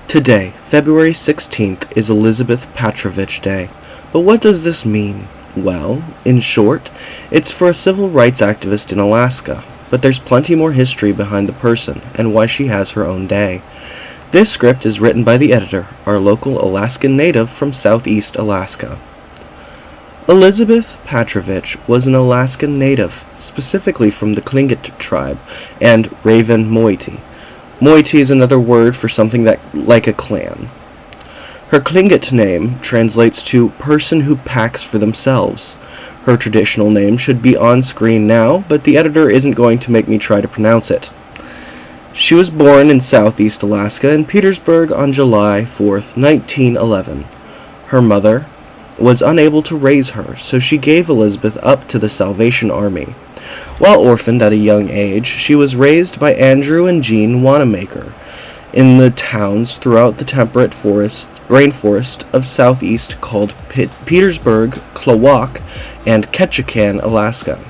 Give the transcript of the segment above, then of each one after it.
Today, February 16th, is Elizabeth Peratrovitch Day. But what does this mean? Well, in short, it's for a civil rights activist in Alaska, but there's plenty more history behind the person and why she has her own day. This script is written by the editor, our local Alaskan native from southeast Alaska. Elizabeth Peratrovitch was an Alaskan native, specifically from the Tlingit tribe and Raven Moiety. Moiety is another word for something like a clan. Her Tlingit name translates to person who packs for themselves. Her traditional name should be on screen now, but the editor isn't going to make me try to pronounce it. She was born in southeast Alaska in Petersburg on July 4th, 1911. Her mother was unable to raise her, so she gave Elizabeth up to the Salvation Army. While orphaned at a young age, she was raised by Andrew and Jean Wanamaker in the towns throughout the temperate rainforest of southeast called Petersburg, Klawock, and Ketchikan, Alaska.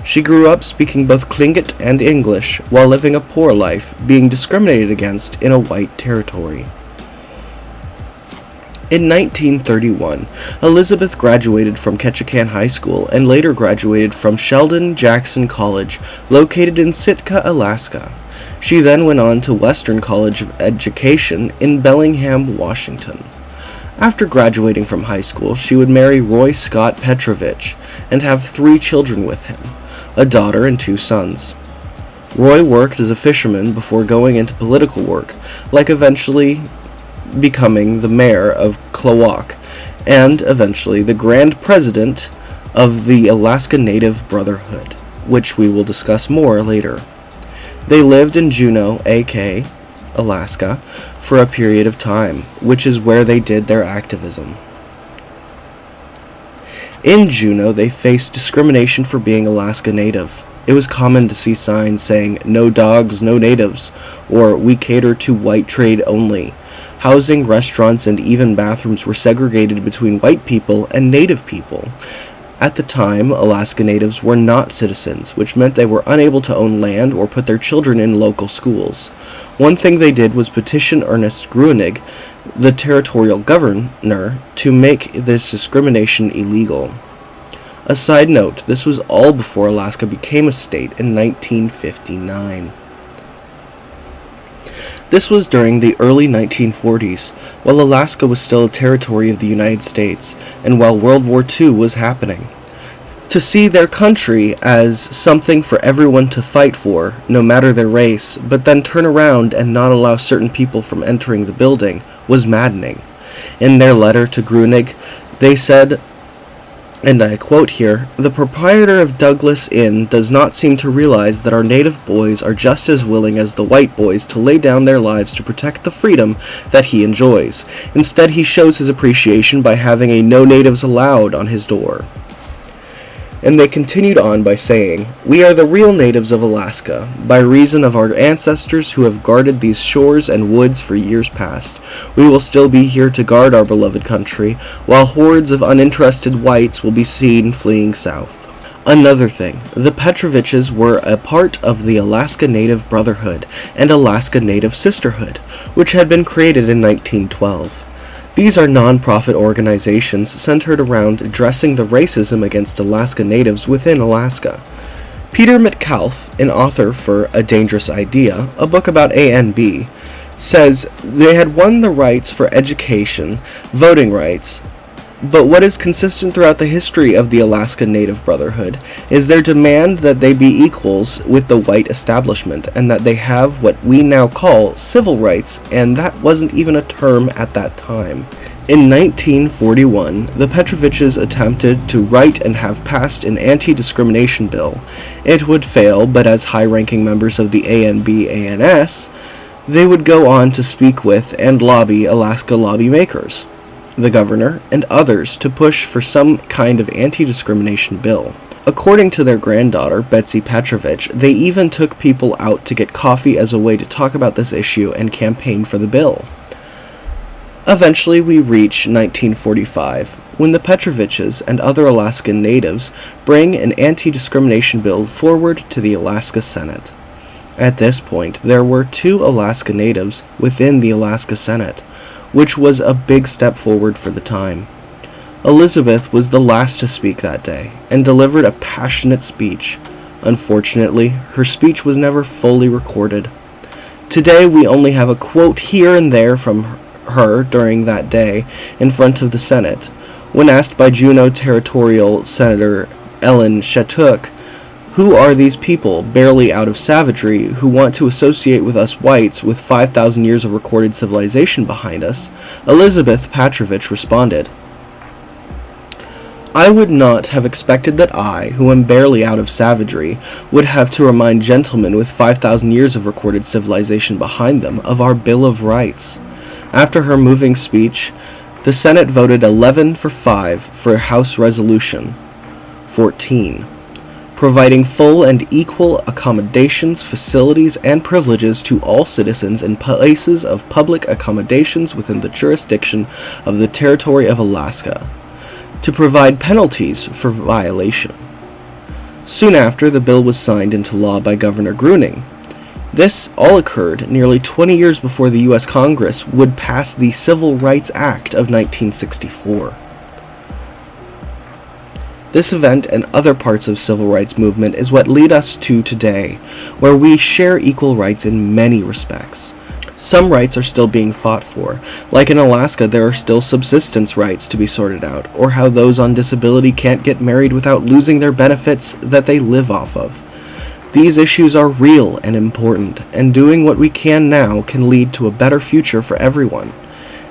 She grew up speaking both Tlingit and English while living a poor life, being discriminated against in a white territory. In 1931, Elizabeth graduated from Ketchikan High School and later graduated from Sheldon Jackson College, located in Sitka, Alaska. She then went on to Western College of Education in Bellingham, Washington. After graduating from high school, she would marry Roy Scott Petrovitch and have 3 children with him, a daughter and 2 sons. Roy worked as a fisherman before going into political work, like eventually becoming the mayor of Klawock, and eventually the Grand President of the Alaska Native Brotherhood, which we will discuss more later. They lived in Juneau, AK, Alaska, for a period of time, which is where they did their activism. In Juneau, they faced discrimination for being Alaska Native. It was common to see signs saying, "No dogs, no natives," or "We cater to white trade only." Housing, restaurants, and even bathrooms were segregated between white people and native people. At the time, Alaska Natives were not citizens, which meant they were unable to own land or put their children in local schools. One thing they did was petition Ernest Gruenig, the territorial governor, to make this discrimination illegal. A side note, this was all before Alaska became a state in 1959. This was during the early 1940s, while Alaska was still a territory of the United States, and while World War II was happening. To see their country as something for everyone to fight for, no matter their race, but then turn around and not allow certain people from entering the building, was maddening. In their letter to Gruenig, they said, and I quote here, "The proprietor of Douglas Inn does not seem to realize that our native boys are just as willing as the white boys to lay down their lives to protect the freedom that he enjoys. Instead, he shows his appreciation by having a 'No Natives Allowed' on his door." And they continued on by saying, "We are the real natives of Alaska, by reason of our ancestors who have guarded these shores and woods for years past. We will still be here to guard our beloved country, while hordes of uninterested whites will be seen fleeing south." Another thing, the Petrovitches were a part of the Alaska Native Brotherhood and Alaska Native Sisterhood, which had been created in 1912. These are non-profit organizations centered around addressing the racism against Alaska Natives within Alaska. Peter Metcalf, an author for A Dangerous Idea, a book about A&B, says they had won the rights for education, voting rights, but what is consistent throughout the history of the Alaska Native Brotherhood is their demand that they be equals with the white establishment and that they have what we now call civil rights, and that wasn't even a term at that time. In 1941, the Petrovitches attempted to write and have passed an anti-discrimination bill. It would fail, but as high-ranking members of the ANB-ANS, they would go on to speak with and lobby Alaska lawmakers, the governor, and others to push for some kind of anti-discrimination bill. According to their granddaughter, Betsy Petrovitch, they even took people out to get coffee as a way to talk about this issue and campaign for the bill. Eventually we reach 1945, when the Petrovitches and other Alaskan natives bring an anti-discrimination bill forward to the Alaska Senate. At this point, there were 2 Alaska Natives within the Alaska Senate, which was a big step forward for the time. Elizabeth was the last to speak that day, and delivered a passionate speech. Unfortunately, her speech was never fully recorded. Today, we only have a quote here and there from her during that day in front of the Senate. When asked by Juneau Territorial Senator Ellen Shattuck, "Who are these people, barely out of savagery, who want to associate with us whites with 5,000 years of recorded civilization behind us?" Elizabeth Peratrovitch responded, "I would not have expected that I, who am barely out of savagery, would have to remind gentlemen with 5,000 years of recorded civilization behind them of our Bill of Rights." After her moving speech, the Senate voted 11 for 5 for House Resolution 14, providing full and equal accommodations, facilities, and privileges to all citizens in places of public accommodations within the jurisdiction of the Territory of Alaska, to provide penalties for violation. Soon after, the bill was signed into law by Governor Gruning. This all occurred nearly 20 years before the U.S. Congress would pass the Civil Rights Act of 1964. This event and other parts of civil rights movement is what lead us to today, where we share equal rights in many respects. Some rights are still being fought for, like in Alaska there are still subsistence rights to be sorted out, or how those on disability can't get married without losing their benefits that they live off of. These issues are real and important, and doing what we can now can lead to a better future for everyone.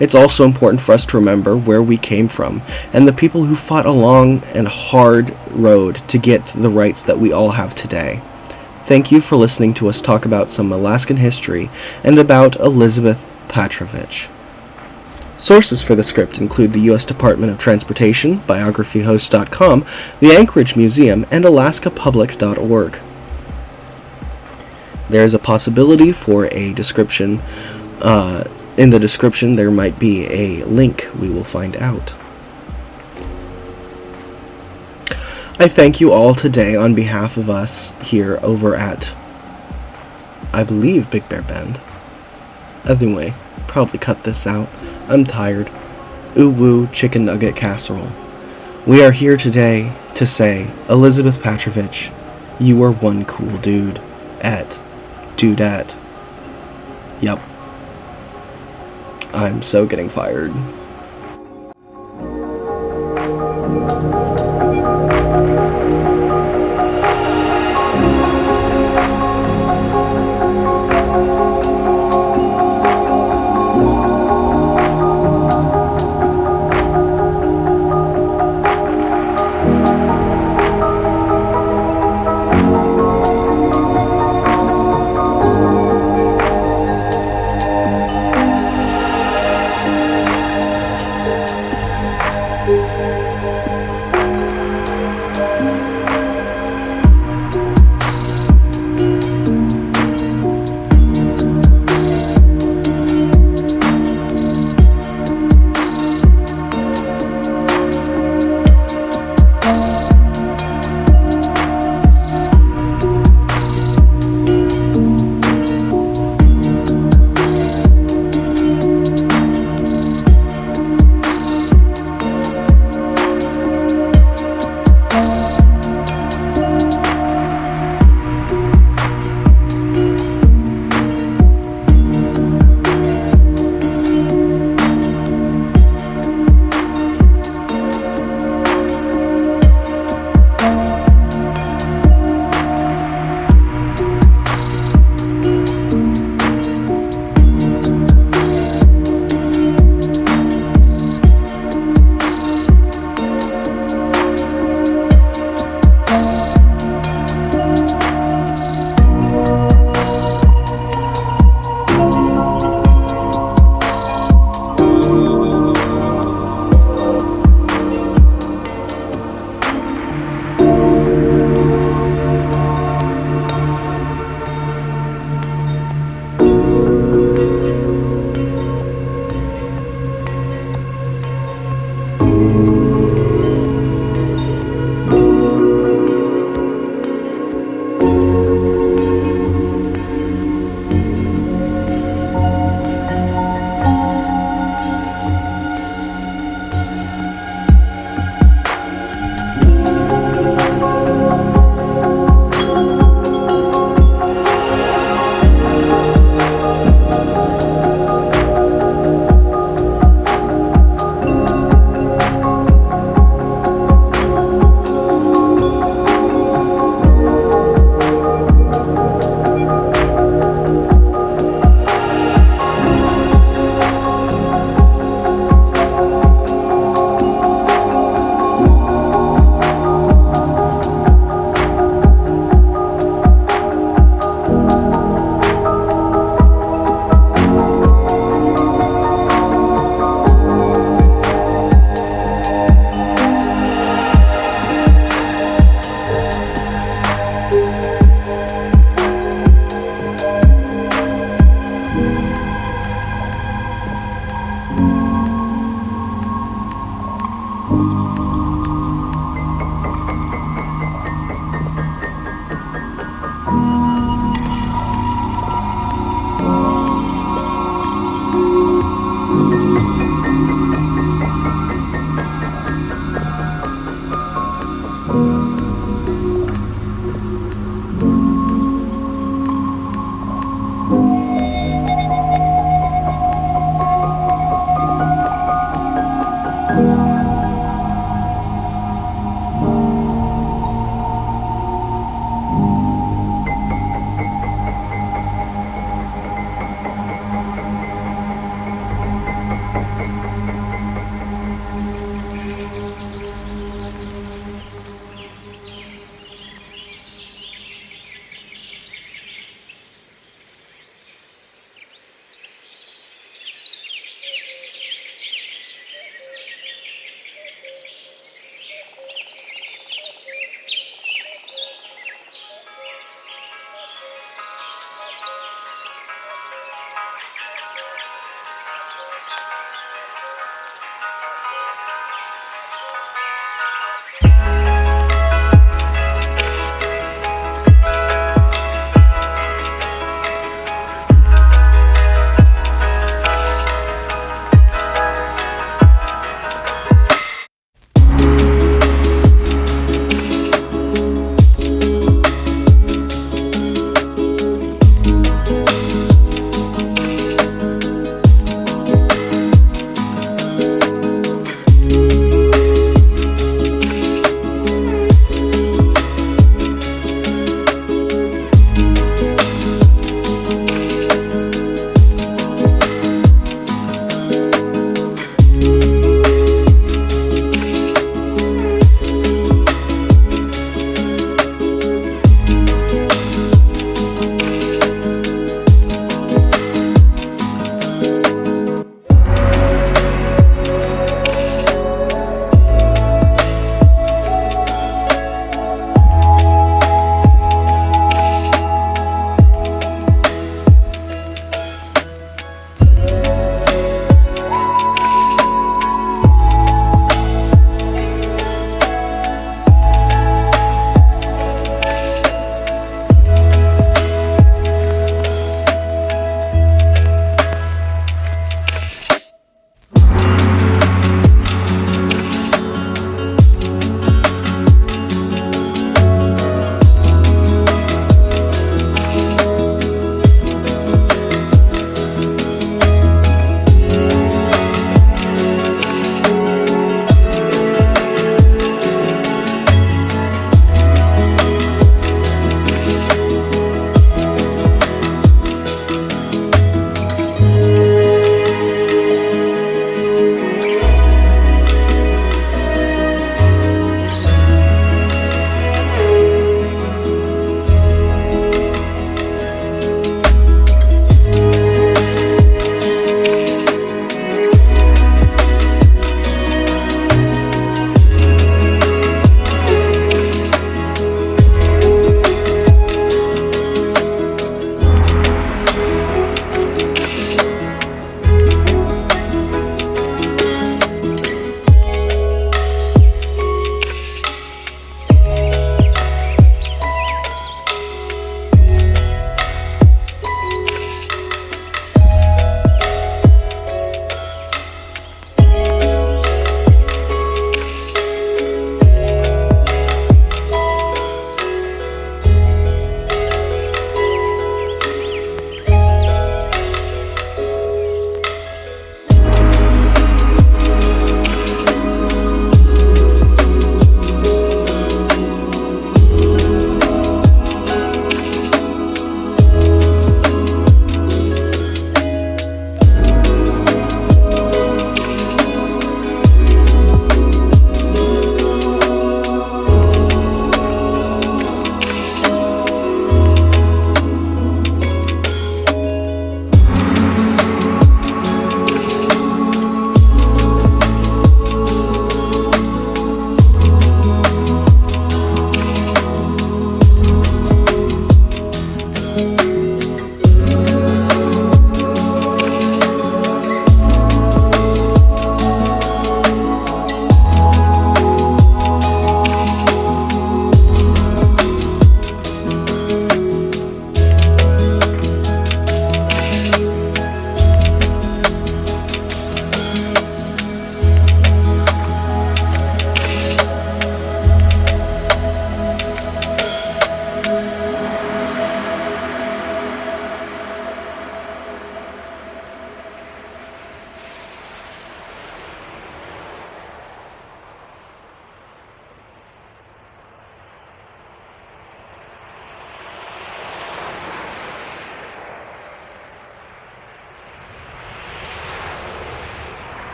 It's also important for us to remember where we came from, and the people who fought a long and hard road to get the rights that we all have today. Thank you for listening to us talk about some Alaskan history and about Elizabeth Peratrovitch. Sources for the script include the U.S. Department of Transportation, biographyhost.com, the Anchorage Museum, and alaskapublic.org. There is a possibility for a description. In the description, there might be a link. We will find out. I thank you all today on behalf of us here over at, I believe, Big Bear Bend. Anyway, probably cut this out. I'm tired. Ooh woo chicken nugget casserole. We are here today to say, Elizabeth Peratrovitch, you are one cool dude. Dudette. Yup. I'm so getting fired.